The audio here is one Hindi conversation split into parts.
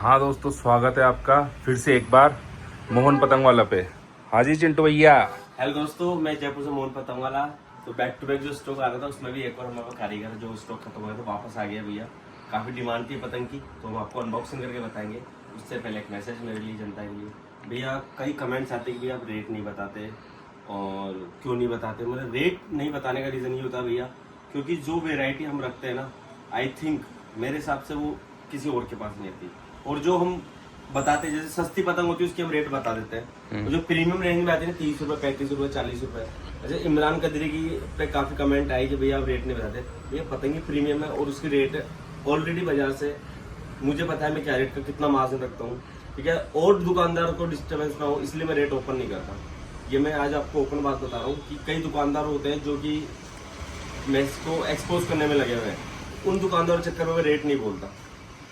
हाँ दोस्तों, स्वागत है आपका फिर से एक बार मोहन पतंग वाला पे। हाँ जी चिंटू भैया। हेलो दोस्तों, मैं जयपुर से मोहन पतंग वाला। तो बैक टू बैक जो स्टॉक आ रहा था उसमें भी एक बार हमारा कारीगर जो स्टॉक खत्म हो गया था वापस आ गया भैया। काफ़ी डिमांड थी पतंग की, तो हम आपको अनबॉक्सिंग करके बताएंगे। उससे पहले एक मैसेज मेरे लिए, जनता के लिए। भैया कई कमेंट्स आते हैं कि भैया आप रेट नहीं बताते, और क्यों नहीं बताते। मतलब रेट नहीं बताने का रीज़न ये होता है भैया, क्योंकि जो वेराइटी हम रखते हैं ना, आई थिंक मेरे हिसाब से वो किसी और के पास नहीं आती। और जो हम बताते हैं, जैसे सस्ती पतंग होती है उसके हम रेट बता देते हैं, और जो प्रीमियम रेंज में आती है ना, 30 रुपये, 35 रुपये, 40 रुपये। जैसे इमरान कदरी की पे काफी कमेंट आई कि भैया आप रेट नहीं बताते। भैया पतंग ही प्रीमियम है और उसकी रेट ऑलरेडी बाजार से मुझे पता है मैं क्या रेट का कितना मार्जिन रखता हूँ, ठीक है। और दुकानदार को डिस्टर्बेंस ना हो इसलिए मैं रेट ओपन नहीं करता। ये मैं आज आपको ओपन बात बता रहा हूँ कि कई दुकानदार होते हैं जो कि मैं इसको एक्सपोज करने में लगे हुए हैं। उन दुकानदारों के चक्कर में मैं रेट नहीं बोलता।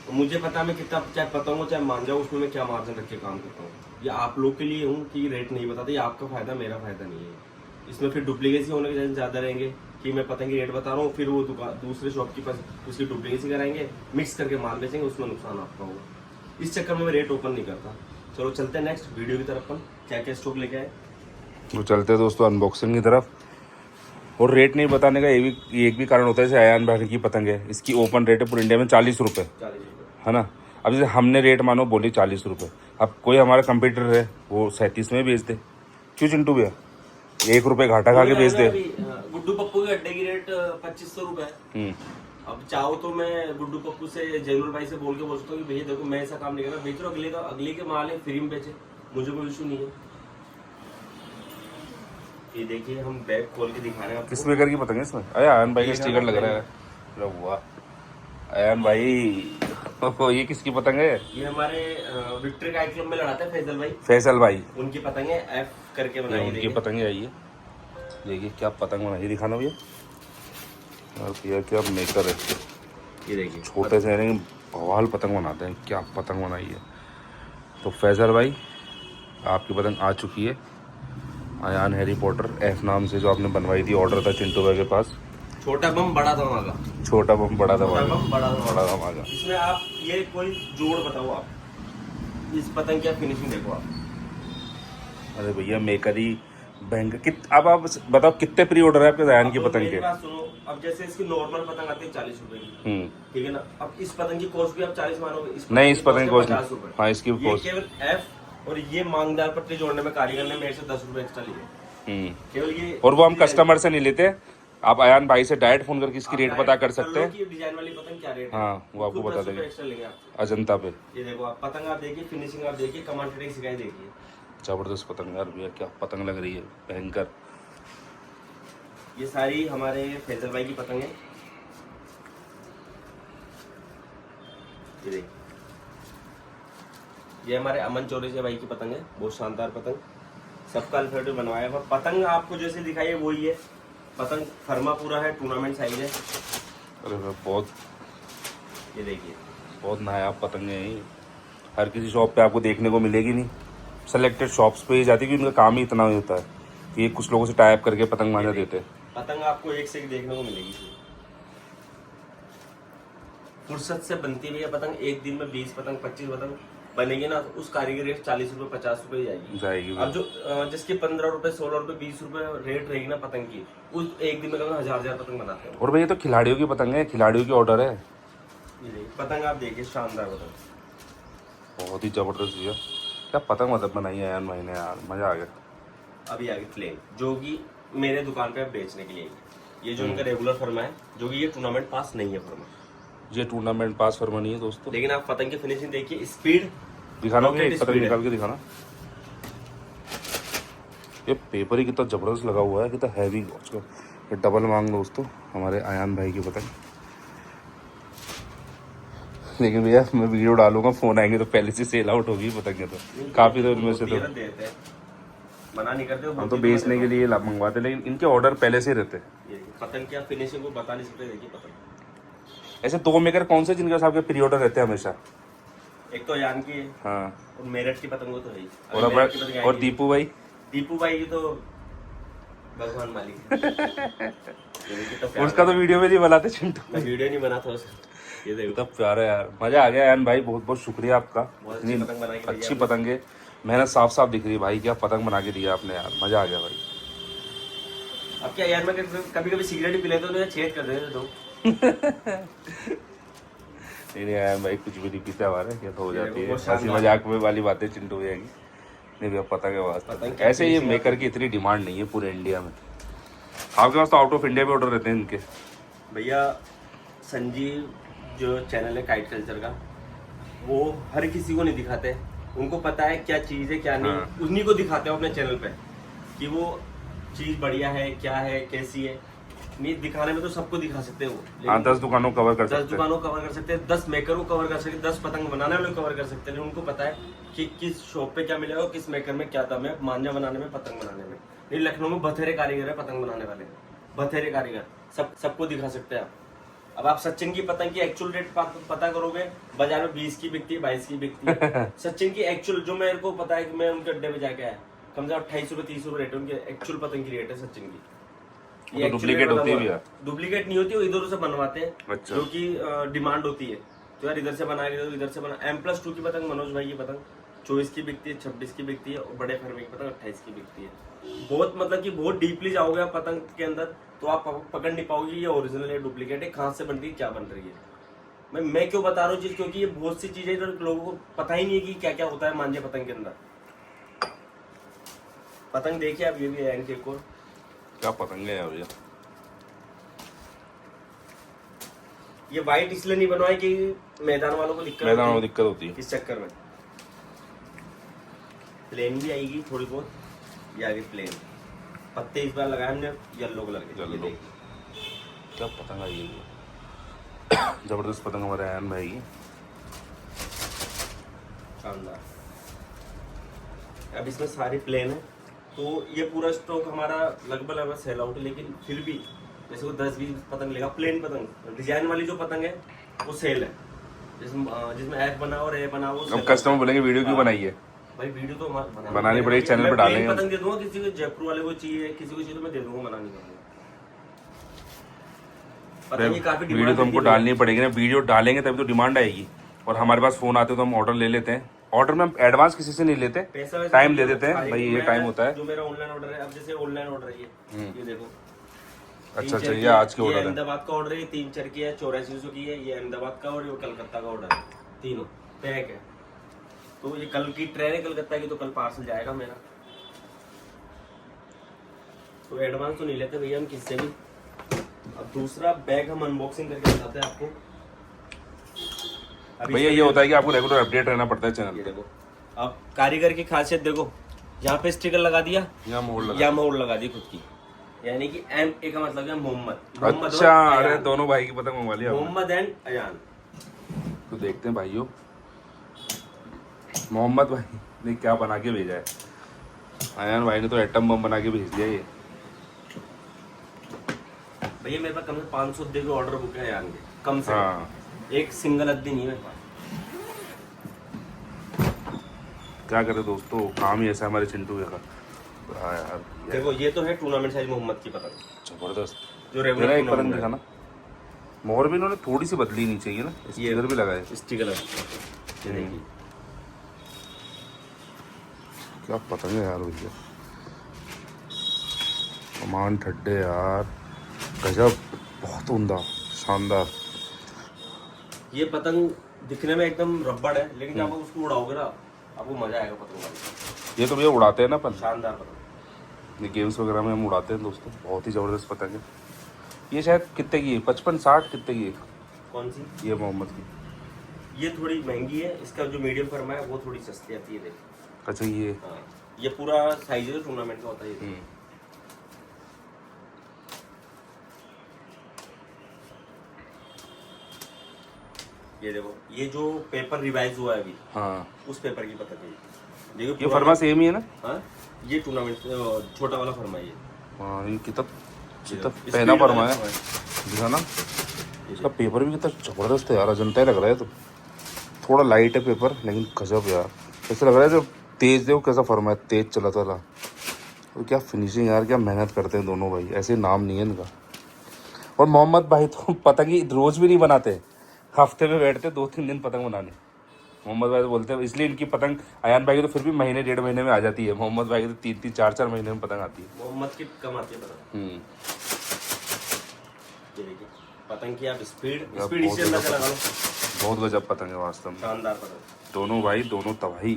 तो मुझे पता है मैं कितना, चाहे पता हो चाहे मान जाओ, उसमें मैं क्या मार्जिन रख के काम करता हूँ। ये आप लोग के लिए हूँ कि रेट नहीं बताता। ये आपका फायदा, मेरा फायदा नहीं है। इसमें फिर डुप्लीकेसी होने के चांस ज़्यादा रहेंगे कि मैं पतंग की रेट बता रहा हूँ, फिर वो दुकान दूसरे शॉप के पास उसकी डुप्लीकेसी कराएंगे, मिक्स करके माल बेचेंगे, उसमें नुकसान आपका होगा। इस चक्कर में मैं रेट ओपन नहीं करता। चलो चलते हैं नेक्स्ट वीडियो की तरफ। अपन क्या क्या स्टॉक लेके आए, तो चलते हैं दोस्तों अनबॉक्सिंग की तरफ। और रेट नहीं बताने का ये एक भी कारण होता है। जैसे अयान भाई की पतंग है, इसकी ओपन रेट है पूरे इंडिया में 40 रुपये, 40 रुपये। है ना। अब जैसे हमने रेट मानो बोली 40 रुपये, अब कोई हमारा कंप्यूटर है वो 37 में बेच दे, क्यों चिंटू भैया? 1 रुपये घाटा खा के बेच दे। गुड्डू पप्पू के अड्डे की रेट 2500 रुपये है। अब चाहो तो मैं गुड्डू पप्पू से, जैनुल भाई से बोल के बोल सकता हूँ कि भैया देखो मैं ऐसा काम नहीं करना, बेच रहा हूँ, अगले के माल है, फ्री में बेचे, मुझे कोई इशू नहीं है। ये देखिए हम बैग खोल के दिखा रहे हैं किस मेकर की पतंग है इसमें? अरे अयान भाई का स्टिकर लग रहा है। अरे वाह अयान भाई, ये किसकी पतंग है? ये हमारे विक्ट्री काइट क्लब में लड़ाते हैं फैसल भाई, उनकी पतंग है, एफ करके बनाई। उनकी पतंग आई है। देखिए क्या पतंग बनाई, दिखाना भैया। और भैया क्या मेकर है, ये देखिए छोटे से बवाल पतंग बनाते हैं। क्या पतंग बनाई है। तो फैजल भाई आपकी पतंग आ चुकी है। अयान हैरी पॉटर एफ नाम से जो आपने बनवाई थी, ऑर्डर था चिंटू भाई के पास। छोटा बम बड़ा धमाका, छोटा बम बड़ा धमाका, बड़ा धमाका। इसमें आप ये कोई जोड़ बताओ, आप इस पतंग की फिनिशिंग देखो आप। अरे भैया मेकर ही बैंक अब आप बताओ कितने प्री ऑर्डर है आपके अयान की पतंग के? बात सुनो, अब जैसे इसकी नॉर्मल पतंग आती है 40 रुपए की, ठीक है ना। अब इस पतंग की कॉस्ट भी आप 40 मानोगे? नहीं, इस पतंग की कॉस्ट 50 रुपए। हाँ, इसकी कॉस्ट केवल एफ और ये मांगदार पट्टी जोड़ने में कारीगर ने मेरे से 10 रुपए एक्स्ट्रा लिए, केवल ये। और वो हम कस्टमर से नहीं लेते, आप अयान भाई से डायरेक्ट फोन करके इसकी रेट पता कर सकते हैं। डिजाइन वाली पतंग क्या रेट है, हाँ वो आपको बता देंगे एक्स्ट्रा लेंगे अजंता पे। ये देखो आप पतंग, आप देखिए फिनिशिंग, आप देखिए कमांड फिटिंग सिखाई, देखिए जबरदस्त पतंग यार भैया, क्या पतंग लग रही है, भयंकर। ये सारी हमारे फैजल भाई की पतंग है। ये देखिए, ये हमारे अमन चौरसिया भाई की पतंग है, बहुत शानदार पतंग, सबका अल्फाबेट बनवाया है। पतंग आपको जैसे दिखाई है वही है। पतंग फर्मा पूरा है, टूर्नामेंट साइज है। अरे बहुत, ये देखिए बहुत नायाब पतंग है ये। हर किसी शॉप पे आपको देखने को मिलेगी नहीं, सेलेक्टेड शॉप्स पे ही जाती है, क्योंकि उनका काम ही इतना ही होता है कि कुछ लोगों से टाइप करके पतंग बांधा देते हैं। पतंग आपको एक से एक देखने को मिलेगी। फुर्सत से बनती है भैया पतंग, एक दिन में 20 पतंग 25 पतंग बनेगी ना, तो उस कारीगर रेट 40 रुपए 50 रुपए जाएगी। अब जो जिसके 15 रुपए 16 रुपए 20 रुपए रेट रहेगी ना पतंग की, उस एक दिन में कभी हजार पतंग बनाते हैं। और भैया तो खिलाड़ियों की पतंग है, खिलाड़ियों की ऑर्डर है। ये पतंग आप देखिए, शानदार पतंग, बहुत ही जबरदस्त भैया। क्या पतंग मतलब बनाई है यार महीने, यार मजा आ गया। अभी आगे प्लेन, जो कि मेरे दुकान पे बेचने के लिए, ये जो इनका रेगुलर फर्मा है, जो कि ये टूर्नामेंट पास नहीं है फर्मा, ये टूर्नामेंट पास फर्मा नहीं है दोस्तों। लेकिन आप पतंग की फिनिशिंग देखिए, स्पीड दिखाना, पतंग निकाल के दिखाना। ये पेपर ही कितना जबरदस्त लगा हुआ है, कितना हैवी। ये डबल मांग दोस्तों हमारे अयान भाई की पतंग। लेकिन भैया मैं वीडियो डालूंगा, फोन आएंगे तो पहले से सेल आउट होगी पतंग। तो काफी देर में से तो मना नहीं करते, हम तो बेचने के लिए मंगवाते, लेकिन इनके ऑर्डर पहले से रहते हैं। पतंग क्या फिनिशिंग को बता नहीं सकते। देखिए पतंग, ऐसे 2 मेकर कौन से जिनके साथ प्री ऑर्डर रहते हैं हमेशा? एक तो यान की है, हाँ, और मेरठ की पतंग तो है, और दीपू भाई की तो भगवान मालिक है। उसका तो वीडियो में नहीं बनाते चिंटू, मैं वीडियो नहीं बनाता उसका। ये देखो तो प्यारा यार, मजा आ गया यार भाई, बहुत बहुत शुक्रिया आपका। बहुत इतनी अच्छी पतंग बनाई भैया अच्छी आपने। पतंग है, मेहनत साफ साफ दिख रही है भाई, क्या पतंग बना के दिया आपने यार, मजा आ गया भाई। अब क्या यार, मैं कभी कभी सिगरेट भी पी लेता हूँ तो छेद कर देते तो। नहीं यार भाई, कुछ भी नहीं पीता हमारे, ये तो हो जाती है वो हंसी शानदार। मजाक में वाली बातें चिंटू भैया की। नहीं भैया पतंग है पतंग वास्तव क्या ऐसे ये finishing मेकर की इतनी डिमांड नहीं है पूरे इंडिया में। आपके पास तो आउट ऑफ इंडिया भी ऑर्डर रहते हैं इनके। भैया संजीव जो चैनल है काइट कल्चर का, वो हर किसी को नहीं दिखाते, उनको पता है क्या चीज़ है क्या नहीं, हाँ। उन्हीं को दिखाते हो अपने चैनल पे कि वो चीज़ बढ़िया है क्या है कैसी है। नहीं दिखाने में तो सबको दिखा सकते हो, हाँ 10 दुकानों कवर कर 10 सकते हैं। दुकानों को कवर कर सकते हैं, 10 मेकर को कवर कर सकते हैं, 10 पतंग बनाने वाले को कवर कर सकते हैं। लेकिन उनको पता है कि किस शॉप पे क्या मिलेगा, किस मेकर में क्या दाम है, मांझा बनाने में, पतंग बनाने में। नहीं लखनऊ में बथेरे कारीगर है पतंग बनाने वाले, बथेरे कारीगर, सबको दिखा सकते हैं आप। अब आप सचिन की पतंग की एक्चुअल रेट पता करोगे, बाजार में 20 की बिकती है, 22 की बिकती है। सचिन की एक्चुअल जो मेरे को पता है कि मैं उनके अड्डे में जाके आया, कम से कम 28 रुपए 30 रुपए रेट है उनकी एक्चुअल पतंग की रेट है सचिन की। तो डुप्लीकेट होती है भैया? डुप्लीकेट नहीं होती, वो इधर से बनवाते हैं। अच्छा। जो कि डिमांड होती है तो यार इधर से बना के दो, इधर से बना। M+2 की पतंग मनोज भाई की पतंग 24 की बिकती है, 26 की बिकती है, और बड़े फरमे की पतंग 28 की बिकती है। बहुत मतलब कि बहुत डीपली जाओगे आप पतंग के अंदर तो आप पकड़ नहीं पाओगे ये ओरिजिनल है डुप्लीकेट है, कहाँ से बन रही है क्या बन रही है। मैं क्यों बता रहा हूँ चीज, क्योंकि ये बहुत सी चीजें इधर लोगों को पता ही नहीं है कि क्या क्या होता है मांझे पतंग के अंदर। पतंग देखिए आप, ये भी है एक और क्या पतंग है यार भैया। ये वाइट इसलिए नहीं बनवाए कि मैदान वालों को दिक्कत मैदान होती में है। दिक्कत होती है। इस चक्कर में प्लेन भी आएगी थोड़ी बहुत, ये आगे प्लेन। पत्ते इस बार लगाए हमने येलो कलर के। ये येलो। देखिए क्या पतंग आई है, जबरदस्त पतंग हमारे आयन भाई की। शानदार। अब इसमें सारी प्लेन है तो ये पूरा स्टॉक हमारा लगभग सेल आउट है, लेकिन फिर भी जैसे को 10-20 पतंग लेगा प्लेन पतंग। डिजाइन वाली जो पतंग है वो सेल है, जिसमें एफ बना और ए बना, वो अब sell कस्टमर है। बोलेंगे वीडियो क्यों बनाई है? भाई वीडियो तो बनानी पड़ेगी, चैनल पे डालेंगे हम। पतंग दे दूंगा, किसी को जयपुर वाले को चाहिए, किसी को चाहिए तो मैं दे दूंगा, मना नहीं करूंगा। पतंग की काफी वीडियो डिमांड तो हमको रहती है। डालनी पड़ेगी ना, वीडियो डालेंगे तभी तो डिमांड आएगी। और हमारे पास फोन आते तो हम ऑर्डर ले लेते हैं। ऑर्डर में हम एडवांस किसी से नहीं लेते, पैसा वैसा टाइम दे नहीं देते हैं होता, भाई, ये मैं- टाइम होता है। जो मेरा ऑनलाइन ऑर्डर है, अब जैसे ऑनलाइन ऑर्डर है ये देखो। अच्छा 3 ये आज के ये ऑर्डर है। अहमदाबाद का ऑर्डर है, 3 चर की है, 8400 की है, ये अहमदाबाद का और ये कलकत्ता का ऑर्डर है, तीनों पैक है। तो ये कल की ट्रेन है कलकत्ता की, तो कल पार्सल जाएगा मेरा। तो एडवांस तो नहीं लेते भैया हम किससे भी। अब दूसरा बैग हम अनबॉक्सिंग करके बताते हैं आपको। अब भैया इसमें ये होता है कि आपको रेगुलर अपडेट रहना पड़ता है चैनल ये पे। देखो, अब कारीगर की खासियत देखो, यहाँ पे स्टिकर लगा दिया, यहाँ मोड़ लगा। या मोड़ लगा दी खुद की, यानी कि MA का मतलब है मोहम्मद। अच्छा और अरे अयान। दोनों भाई की पतंग मंगवा लिया आपने। मोहम्मद एंड अयान। तो देखते हैं भाइयों मोहम्मद भाई ने क्या बना के भेजा है। अयान भाई ने तो एटम बम बना के भेज दिया ये। भैया मेरे पास कम से 500 दे के ऑर्डर बुक है अयान के, कम से हाँ कम। एक सिंगल अद्दी नहीं है मेरे पास। क्या करे दोस्तों, काम ही ऐसा है हमारे चिंटू का। हाँ यार देखो ये तो है टूर्नामेंट साइज मोहम्मद की पतंग, जबरदस्त। जो तेरा रेगुलर एक पतंग दिखा ना, मोहर भी इन्होंने थोड़ी सी बदली नहीं चाहिए ना, स्टिकर भी लगाए। स्टिकर ये देखिए। क्या पतंग है यार भैया, कमान ठड्डे यार, गजब, बहुत उम्दा, शानदार। ये पतंग दिखने में एकदम रबड़ है, लेकिन जब आप उसको उड़ाओगे ना आपको मजा आएगा पतंग वाली। ये तो भैया उड़ाते हैं ना अपन, शानदार पतंग। ये गेम्स वगैरह में हम उड़ाते हैं दोस्तों, बहुत ही ज़बरदस्त पतंग है। ये शायद कितने की है, 55-60 कितने की है कौन सी? ये मोहम्मद की? ये थोड़ी महंगी है, इसका जो मीडियम फर्मा है वो थोड़ी सस्ती आती है। देखिए अच्छा ये हाँ, ये पूरा साइज है टूर्नामेंट का होता है ये। ये देखो, ये जो पेपर रिवाइज हुआ है अभी, हाँ उस पेपर की पतंग है ये। देखो ये फरमा सेम ही है ना? हाँ, ये टूर्नामेंट छोटा वाला फर्मा है ये। हाँ ये कितना देखो, पहना speed फरमा वाला है दिखा ना, इसका पेपर भी कितना ज़बरदस्त है यार, अजंता ही लग रहा है। तो थोड़ा लाइट है पेपर लेकिन गजब यार, ऐसा लग रहा है जो तेज़ देखो कैसा फरमा है, तेज़ चला था। और क्या फिनिशिंग यार, क्या मेहनत करते हैं दोनों भाई, ऐसे नाम नहीं है इनका। और मोहम्मद भाई तो पतंग ही रोज़ भी नहीं बनाते, हफ्ते में बैठते 2-3 दिन पतंग बनाने। मोहम्मद भाई तो बोलते हैं, इसलिए इनकी पतंग, अयान भाई की तो फिर भी महीने 1.5 महीने में आ जाती है, मोहम्मद भाई की तो 3-3 4-4 महीने में पतंग आती है। मोहम्मद की कम आती है पतंग। ये देखिए पतंग की आप स्पीड इससे अंदाजा लगा लो। बहुत गजब पतंग है वास्तव में, शानदार पतंग। दोनों भाई दोनों तबाही।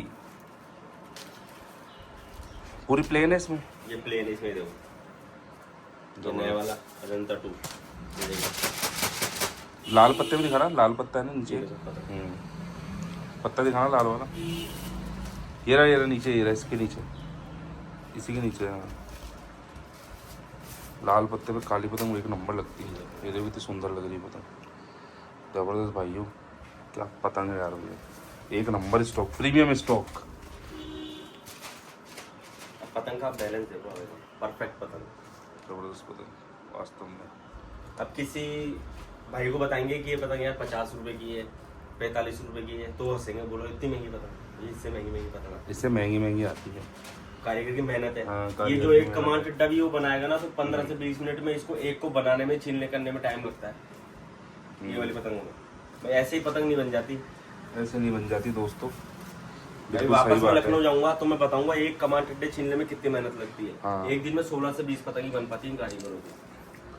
पूरी प्लेन है इसमें, ये प्लेन इसमें देखो, जो नया वाला अजंता 2। ये देखो लाल पत्ते भी दिखा रहा, लाल पत्ता है ना नीचे, ये सब पतंग। पत्ता दिखाना लाल वाला, ये रहा नीचे, ये रहा इसके नीचे, इसी के नीचे। हाँ लाल पत्ते पे काली पतंग एक नंबर लगती है। ये देखो इतनी सुंदर लग रही है पतंग, जबरदस्त भाइयों, क्या पतंग है यार भैया, एक नंबर स्टॉक, प्रीमियम स्टॉक। पतंग का बैलेंस देखो, परफेक्ट पतंग, जबरदस्त पतंग वास्तव में। अब किसी भाई को बताएंगे कि ये पतंग यार 50 रुपए की है, 45 रुपए की है, तो हंसेंगे, बोलो इतनी महंगी पतंग, ये इससे महंगी पतंग, इससे महंगी आती है, कारीगर की मेहनत है। हाँ, ये जो एक कमान टिड्डा भी वो बनाएगा ना, तो 15 से 20 मिनट में इसको एक को बनाने में, छीलने करने में टाइम लगता है। ये वाली पतंगों में भाई ऐसे ही पतंग नहीं बन जाती, ऐसे नहीं बन जाती दोस्तों। अभी वापस मैं लखनऊ जाऊंगा तो मैं बताऊंगा एक कमान टिड्डे छीलने में कितनी मेहनत लगती है। हाँ। एक दिन में 16 से 20 पतंग बन पाती है कारीगरों की,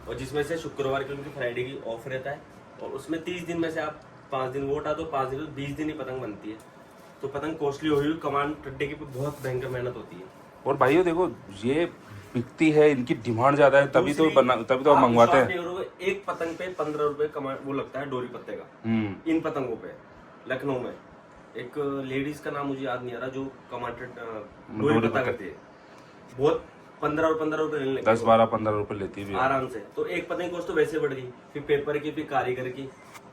और जिसमें से शुक्रवार की उनकी फ्राइडे की ऑफ रहता है, और उसमें 30 दिन में से आप 5 दिन वो उठा दो, 5 दिन 20 दिन ही पतंग बनती है। तो पतंग कॉस्टली हुई कमान टिड्डे की बहुत भयंकर मेहनत होती है। और भाइयों देखो ये बिकती है, इनकी डिमांड ज्यादा है, तभी तो हम मंगवाते हैं। एक पतंग पे 15 रुपए कमान वो लगता है डोरी पत्ते का, इन पतंगों पे। लखनऊ में एक लेडीज का नाम मुझे याद नहीं आ रहा, जो कमांडर डोरी पत्ता करती है, बहुत 15 रुपए लेने, 10-12-15 रुपए लेती है आराम से। तो एक पतंग कॉस्ट तो वैसे बढ़ गई, फिर पेपर की, फिर कारीगर की,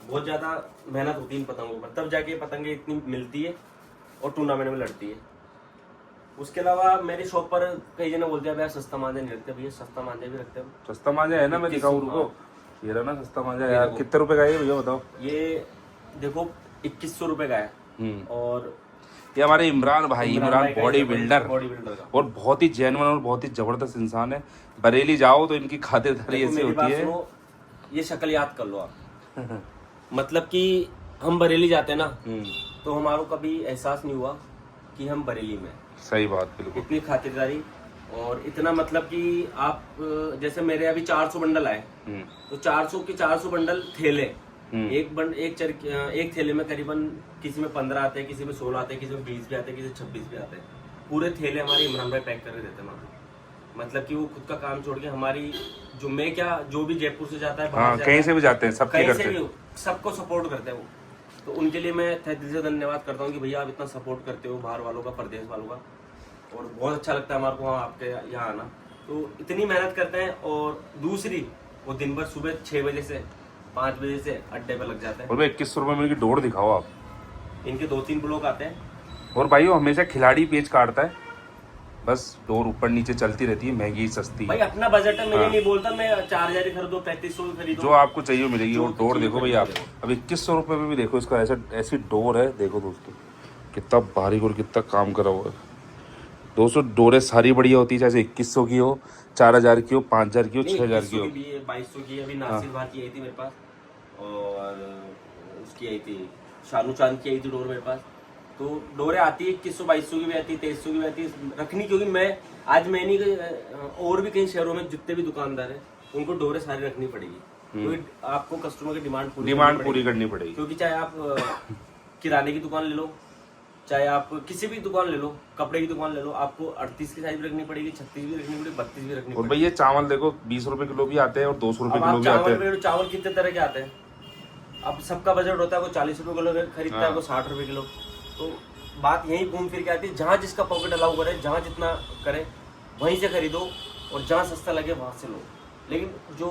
बहुत ज्यादा मेहनत होती है इन पतंगों पर, तब जाके पतंगे इतनी मिलती है और टूर्नामेंट में लड़ती है। उसके अलावा मेरी शॉप पर कई जने बोलते हैं भैया सस्ता मांझा नहीं रखते, भैया सस्ता मांझा भी रखते हैं। सस्ता मांझा है ना, मैं दिखाऊं रुको, ये रहा ना सस्ता मांझा यार, कितने रुपए का है भैया बताओ? ये देखो 2100 रुपए का है। और ये हमारे इमरान भाई, इमरान बॉडी बिल्डर, का और बहुत ही जेन्युइन और बहुत ही जबरदस्त इंसान है। बरेली जाओ तो इनकी खातिरदारी ऐसी होती है। ये शक्ल याद कर लो आप मतलब कि हम बरेली जाते हैं ना, तो हमारा कभी एहसास नहीं हुआ कि हम बरेली में। सही बात, बिल्कुल। इतनी खातिरदारी और इतना मतलब कि आप जैसे मेरे अभी 400 बंडल आए, तो 400 के 400 बंडल थैले, एक थैले में करीबन किसी में 15 आते हैं, किसी में 16 आते हैं, किसी में 20 भी आते हैं, किसी में 26 भी आते हैं। पूरे थैले हमारे इमरान भाई पैक करके देते हैं। मतलब कि वो खुद का काम छोड़ के हमारी जो भी जयपुर से जाता है, हाँ, कहीं से भी जाते हैं, सबको सपोर्ट करते हैं वो। तो उनके लिए मैं तहे दिल से धन्यवाद करता हूँ कि भैया आप इतना सपोर्ट करते हो बाहर वालों का, प्रदेश वालों का, और बहुत अच्छा लगता है हमारे को आपके यहाँ आना। तो इतनी मेहनत करते हैं, और दूसरी वो दिन भर सुबह 6 बजे से 5 बजे से अड्डे पे लग जाते हैं। और 2100 रुपए में इनकी डोर दिखाओ आप। इनके 2-3 ब्लॉक आते हैं, और भाई वो हमेशा खिलाड़ी पेज काटता है, बस डोर ऊपर नीचे चलती रहती है, महंगी सस्ती। भाई अपना बजट है, मैं नहीं बोलता मैं 4000 खरीदो, 3500 खरीदो, जो आपको चाहिए मिलेगी। वो डोर देखो भाई आप, अब 2100 रुपए में भी देखो इसका ऐसी डोर है, देखो दोस्तों कितना बारीक और कितना काम करा हुआ है। दोस्तों डोरें सारी बढ़िया होती है, चाहे 2100 की हो, 4000 की हो, 5000 की हो, 6000 की हो, 2200 की। अभी नासिर बात की आई थी मेरे पास, और उसकी आई थी शानू चांद की आई थी डोर मेरे पास। तो डोरें आती है 2100-2200 की भी आती है, 2300 की भी आती है रखनी, क्योंकि मैं नहीं, और भी कई शहरों में जितने भी दुकानदार हैं उनको डोरें सारी रखनी पड़ेगी, क्योंकि आपको कस्टमर की डिमांड पूरी करनी पड़ेगी। क्योंकि चाहे आप किराने की दुकान ले लो, चाहे आप किसी भी दुकान ले लो, कपड़े की दुकान ले लो, आपको 38 की साइज भी रखनी पड़ेगी, 36 भी रखनी पड़ेगी, 32 भी रखनी पड़ेगी। और भैया चावल देखो 20 रुपए किलो भी आते हैं और 200 रुपए किलो भी आते हैं। चावल कितने तरह के आते हैं, अब सबका बजट होता है, कोई 40 रुपए किलो खरीदता है, कोई 60 रुपए किलो। तो बात यही घूम फिर के आती है, जहाँ जिसका पॉकेट अलाउ करे, जहाँ जितना करे वहीं से खरीदो, और जहाँ सस्ता लगे वहाँ से लो। लेकिन जो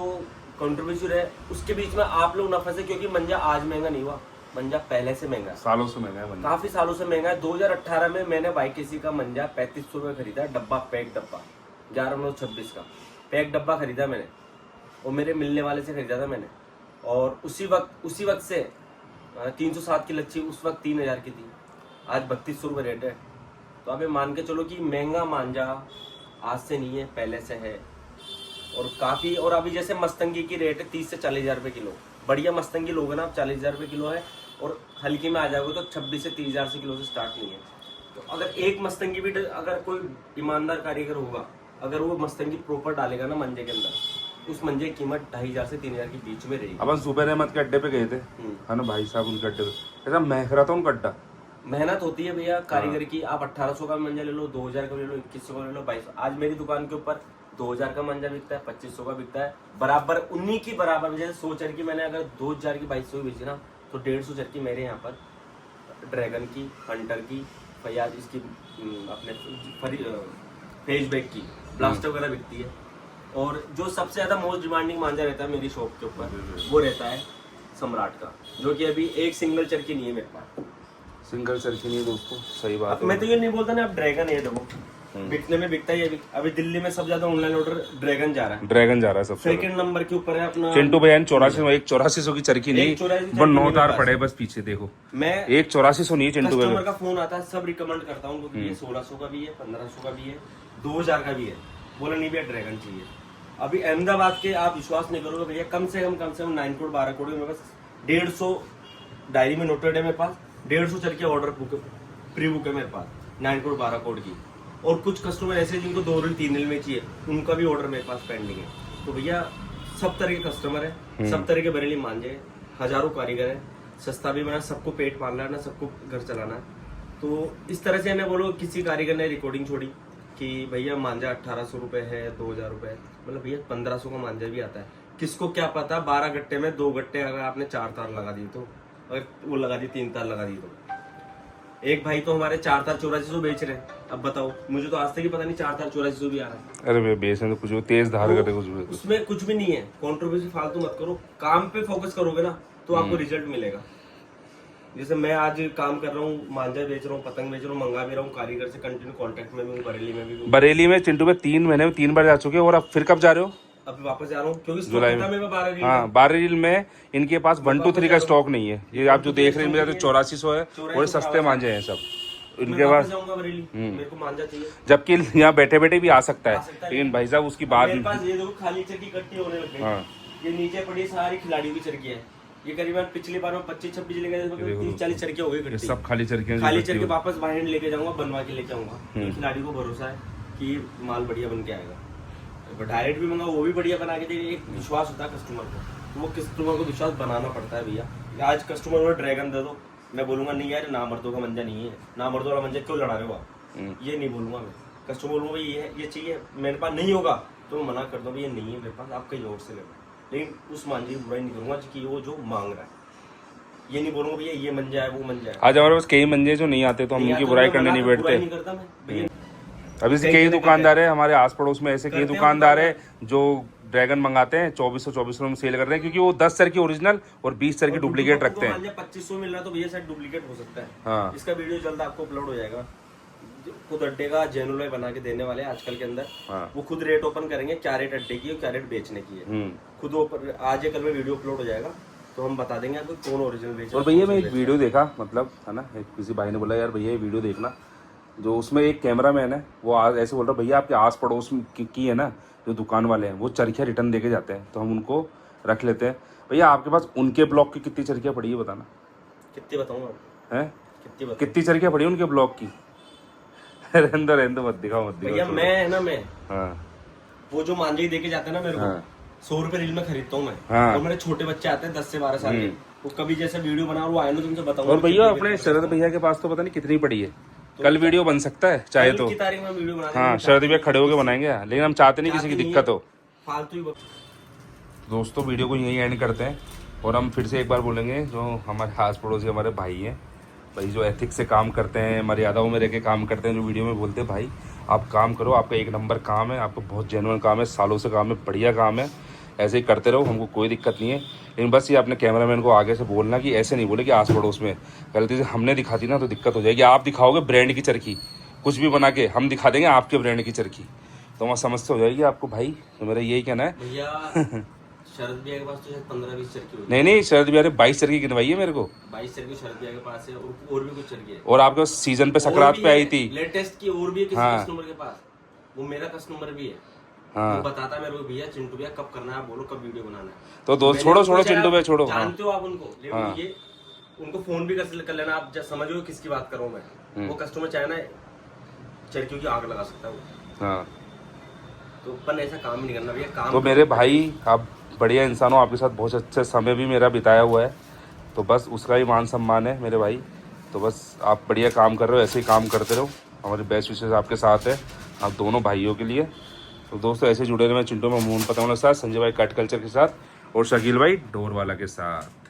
कंट्रीब्यूशन है उसके बीच में आप लोग ना फंसे, क्योंकि मंजा आज महंगा नहीं हुआ, मंजा पहले से महंगा, सालों से महंगा है, काफी सालों से महंगा है। 2018 में मैंने वाईकेसी का मंजा 3500 रुपये खरीदा, डब्बा, पैक डब्बा, 11/9/26 का पैक डब्बा खरीदा मैंने, और मेरे मिलने वाले से खरीदा था मैंने। और उसी वक्त से 307 की लच्छी उस वक्त 3000 की थी, आज 3200 रुपये रेट है। तो आप ये मान के चलो कि महंगा मांझा आज से नहीं है, पहले से है। और काफ़ी, और अभी जैसे मस्तंगी की रेट है 30 से 40 हज़ार रुपये किलो, बढ़िया मस्तंगी लोगे ना आप 40,000 रुपये किलो है, और हल्की में आ जाओगे तो 26 से 30,000 से किलो से स्टार्ट नहीं है। तो अगर एक मस्तंगी भी अगर कोई ईमानदार कारीगर होगा, अगर वो मस्तंगी प्रॉपर डालेगा ना मंजे के अंदर, उस मंजे की कीमत 2,500 से 3,000 के बीच में रहेगी। अपन सुबह अहमद के अड्डे पे गए थे, है ना भाई साहब, उनके अड्डे पे ऐसा महक रहा था उनका अड्डा। मेहनत होती है भैया कारीगर की। आप 1800 का मंजा ले लो, 2000 का ले लो, 2100 का ले लो, 2200। आज मेरी दुकान के ऊपर 2000 का मंजा बिकता है, 2500 का बिकता है, बराबर उन्हीं की बराबर। जैसे 100 चरखी मैंने अगर 2000 की 2200 की बेची ना, तो 150 चरखी मेरे यहाँ पर ड्रैगन की, हंटर की, फयाज इसकी, अपने फेज बैग की, ब्लास्टर वगैरह बिकती है। और जो सबसे ज्यादा मोस्ट डिमांडिंग मांझा रहता है मेरी शॉप के ऊपर, वो रहता है सम्राट का, जो कि अभी एक सिंगल चरखी नहीं है मेरे पास। सिंगल चरखी नहीं है दोस्तों, सही बात है। मैं तो ये नहीं बोलता ना, अब ड्रैगन है, देखो बिकने में बिकता ही है। अभी दिल्ली में सबसे ज्यादा ऑनलाइन ऑर्डर ड्रैगन जा रहा है, ड्रैगन जा रहा है सबसे। सेकंड नंबर के ऊपर है अपना चिंटू भैया 8400 की चरखी नहीं, 8400 वो 9,000 पड़े बस पीछे देखो। मैं एक 8400 नहीं है चिंटू भैया। कस्टमर का फोन आता है, सब रिकमेंड करता हूँ क्योंकि ये 1600 का भी है, 1500 का भी है, 2000 का भी है। बोला नहीं भैया ड्रैगन चाहिए। अभी अहमदाबाद के आप विश्वास नहीं करोगे भैया, कम से कम 9 करोड़ 12 करोड़ मेरे पास 150 डायरी में नोटेड है मेरे पास, 150 चरखी ऑर्डर बुक प्री बुक है मेरे पास 9 करोड़ 12 करोड़ की। और कुछ कस्टमर ऐसे जिनको 2 रील 3 रील में चाहिए, उनका भी ऑर्डर मेरे पास पेंडिंग है। तो भैया सब तरह के कस्टमर है, सब तरह के बरेली मांझे, हजारों कारीगर है, सस्ता भी बना, सबको पेट पालना है ना, सबको घर चलाना है। तो इस तरह से मैं बोलो, किसी कारीगर ने रिकॉर्डिंग छोड़ी कि भैया मांझा 1800 रुपए है, 2000 रुपए है, मतलब भैया 1500 का मांझा भी आता है। किसको क्या पता 12 गट्टे में 2 गट्टे अगर आपने 4 तार लगा दी, तो अगर वो लगा दी 3 तार लगा दी, तो एक भाई तो हमारे 4 तार 8400 बेच रहे हैं। अब बताओ, मुझे तो आज तक ही पता नहीं 4 तार 8400 भी आ रहा है। अरे भैया बेच तो कुछ तेज धार करते कुछ भी, उसमें कुछ भी नहीं है, कंट्रोवर्सी फालतू मत करो, काम पे फोकस करोगे ना तो आपको रिजल्ट मिलेगा। जैसे मैं आज काम कर रहा हूँ, मांझा बेच रहा हूँ, पतंग बेच रहा हूँ, मंगा भी रहा हूँ, कारीगर से कंटिन्यू कांटेक्ट में भी हूँ, बरेली में भी हूँ। बरेली में चिंटू में 3 महीने में 3 बार जा चुके हैं, और अब फिर कब जा रहे हो? अभी वापस जा रहा हूँ क्योंकि जुलाई में। 12 रील में इनके पास 1 2 3 का स्टॉक नहीं है। ये आप जो देख रहे हैं मेरा तो 8400 है, और सस्ते मांझे हैं सब इनके पास। मेरे को मांझा चाहिए, जबकि यहाँ बैठे बैठे भी आ सकता है, लेकिन भाई साहब उसकी बात। मेरे पास ये देखो खाली चरखी इकट्ठी होने लग गई। ये नीचे पड़ी सारी खिलाड़ियों की चरखी है। ये करीबन पिछली बार में 25-26 लेके 30-40 चरखी हो गई, सब खाली चरखी। खाली चरखी वापस बाहर लेके जाऊंगा, बनवा के लेके आऊंगा। खिलाड़ी को भरोसा है कि माल बढ़िया बन के आएगा। डायरेक्ट भी मंगा, वो भी बढ़िया बना के देगा। एक विश्वास होता है कस्टमर को, तो वो कस्टमर को विश्वास बनाना पड़ता है भैया। आज कस्टमर को ड्रैगन दे दो, मैं बोलूंगा नहीं यार ना मर्दों का मंजा नहीं है, ना मर्दों वाला मंजा क्यों लड़ा रहे हो आप, ये नहीं बोलूंगा मैं। कस्टमर बोलूंगा ये चाहिए, मेरे पास नहीं होगा तो मैं मना कर दूँ ये नहीं है मेरे पास, आप कहीं और से लेना। लेकिन उस मांझे की बुराई नहीं करूंगा कि वो जो मांग रहा है, ये नहीं बोलूंगा भैया ये मंजा है वो मंजा है। आज हमारे पास कई मंजे जो नहीं आते तो हम उनकी बुराई करने नहीं बैठते। अभी से कई दुकानदार है हमारे आस पड़ोस में, ऐसे कई दुकानदार है जो ड्रैगन मंगाते हैं 2400 में सेल कर रहे हैं, क्योंकि वो 10 सर की ओरिजिनल और 20 सर की डुप्लीकेट रखते हैं। 2500 मिल रहा है तो भैया शायद डुप्लीकेट हो सकता है। हाँ। इसका वीडियो जल्द आपको अपलोड हो जाएगा। खुद अड्डे का जेनुअल बना के देने वाले आजकल के अंदर। हाँ। वो खुद रेट ओपन करेंगे, क्या रेट अड्डे की और क्या रेट बेचने की है, खुद ओपन। आज या कल में वीडियो अपलोड हो जाएगा तो हम बता देंगे आपको कौन ओरिजिनल बेच रहा है। और भैया मैं एक वीडियो देखा, मतलब है ना, एक किसी भाई ने बोला यार भैया ये वीडियो देखना, जो उसमें एक कैमरामैन है वो आज ऐसे बोल रहा भैया आपके आस पड़ोस की है ना जो दुकान वाले हैं वो चरखियाँ रिटर्न देके जाते हैं, तो हम उनको रख लेते हैं। भैया आपके पास उनके ब्लॉक की कितनी चरखियाँ पड़ी है बताना? कितनी बताऊँ है कितनी चरखियाँ पड़ी उनके ब्लॉक की? रहने मत दिखाओ भैया। मैं है ना, मैं हाँ, वो जो मांझे देके जाते हैं ना मेरे को, 100 रुपए रील में खरीदता हूँ मैं। हाँ। और मेरे छोटे बच्चे आते हैं 10 से 12 साल के, वो कभी जैसे वीडियो बना वो आए ना तुमसे बताऊंगा। और भैया अपने शरद भैया के पास तो पता नहीं कितनी पड़ी है, कल वीडियो बन सकता है चाहे तो। तारीख में वीडियो बना, हाँ शरद भैया खड़े होके बनाएंगे, लेकिन हम चाहते नहीं किसी की दिक्कत हो। फालतू ही। दोस्तों वीडियो को यहीं एंड करते हैं, और हम फिर से एक बार बोलेंगे जो हमारे आस पड़ोसी हमारे भाई हैं, भाई जो एथिक्स से काम करते हैं, मर्यादाओं में रह के काम करते हैं, जो वीडियो में बोलते हैं भाई आप काम करो, आपका 1 नंबर काम है, आपको बहुत जेन्युइन काम है, सालों से काम है, बढ़िया काम है, ऐसे ही करते रहो, हमको कोई दिक्कत नहीं है। लेकिन बस ये अपने कैमरामैन को आगे से बोलना कि ऐसे नहीं बोले कि आस पड़ोस में, गलती से हमने दिखा दी ना तो दिक्कत हो जाएगी। आप दिखाओगे ब्रांड की चरखी कुछ भी बना के, हम दिखा देंगे आपके ब्रांड की चरखी, तो वहाँ समस्या हो जाएगी आपको भाई। तो मेरा यही कहना है भैया। शरद भैया के पास तो शायद 15-20 चरखी होगी। नहीं शरद भैया ने 22 चरखी गिनवाई है मेरे को। 22 चरखी शरद भैया के पास है, और भी कुछ चरखी है। और आपके सीजन पे सकरात पे आई थी लेटेस्ट की, और भी है किसी कस्टमर के पास, वो मेरा कस्टमर भी है। हाँ। वो बताता मेरे को भैया चिंटू भैया कब करना है, आप बोलो कब वीडियो बनाना है। तो दोस्त मैंने छोड़ो उनको चिंटू भैया छोड़ो। हाँ जानते हो आप उनको, लेकिन हाँ। ये उनको फोन भी कर लेना, आप जब समझो किसकी बात करूँ मैं। वो कस्टमर चाहे ना चरखियों की आग लगा सकता है वो। हाँ। तो अपन ऐसा काम ही नहीं करना भैया, काम तो मेरे भाई आप बढ़िया इंसान हो, आपके साथ बहुत अच्छे समय भी मेरा बिताया हुआ है, तो बस उसका ही मान सम्मान है मेरे भाई। तो बस आप बढ़िया काम कर रहे हो, ऐसे ही काम करते रहो, हमारे बेस्ट विशेष आपके साथ है, आप दोनों भाइयों के लिए। तो दोस्तों ऐसे जुड़े रहे मैं चिंटू में मोहन पतंगवाला के साथ, संजय भाई कट कल्चर के साथ और शकील भाई डोर वाला के साथ।